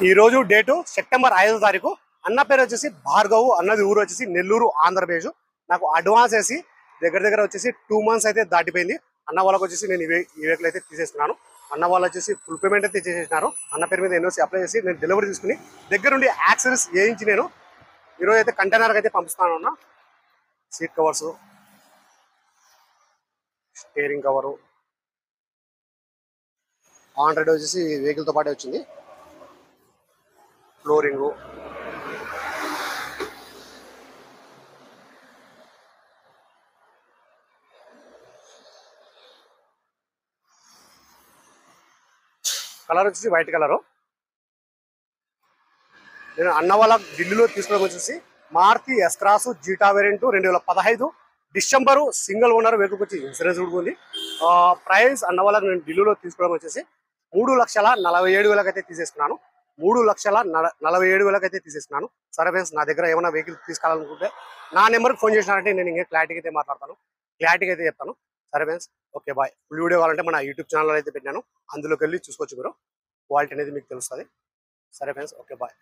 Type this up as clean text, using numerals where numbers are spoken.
ఈ రోజు date September 5వ తారీఖు. అన్న పేరు వచ్చేసి భార్గవ్, అన్నది ఊరు వచ్చేసి నెల్లూరు ఆంధ్రప్రదేశ్. నాకు అడ్వాన్స్ వేసి దగ్గర వచ్చేసి 2 months అయితే దాటిపోయింది. అన్న వాళ్ళకి వచ్చేసి నేను ఈ వెహికల్ అయితే తీసేస్తున్నాను. అన్న వాళ్ళు వచ్చేసి ఫుల్ పేమెంట్ అయితే చేసేసినారు. అన్న పేరు మీద ఎన్ఓసి అప్లై చేసి నేను డెలివరీ తీసుకుని దగ్గరుండి యాక్సెసరీస్ వేయించి నేను ఈరోజు అయితే కంటైనర్కి అయితే పంపిస్తాను. అన్న seat covers, steering cover, Android వచ్చేసి వెహికల్తో పాటే వచ్చింది. ఫ్లోరింగు, కలర్ వచ్చేసి వైట్ కలరు. నేను అన్న వాళ్ళ ఢిల్లీలో తీసుకోవడం వచ్చేసి Maruti S Cross Zeta variant 2015 December single owner వెహికల్కి వచ్చి ఇన్సూరెన్స్ కూడా ఉంది. ప్రైస్ అన్న వాళ్ళకి నేను ఢిల్లీలో తీసుకోవడం వచ్చేసి 3,47,000 అయితే తీసేస్తున్నాను. 3,47,000 అయితే తీసేస్తున్నాను. సరే ఫ్రెండ్స్, నా దగ్గర ఏమైనా వెహికల్ తీసుకోవాలనుకుంటే నా నెంబర్కి ఫోన్ చేసినారంటే నేను ఇంకా క్లారిటీగా అయితే మాట్లాడతాను, క్లారిటీగా అయితే చెప్తాను. సరే friends, okay bye. Full video కావాలంటే మన యూట్యూబ్ ఛానల్ అయితే పెట్టాను, అందులోకి వెళ్ళి చూసుకోవచ్చు. మీరు క్వాలిటీ అనేది మీకు తెలుస్తుంది. సరే ఫ్రెండ్స్, ఓకే బాయ్.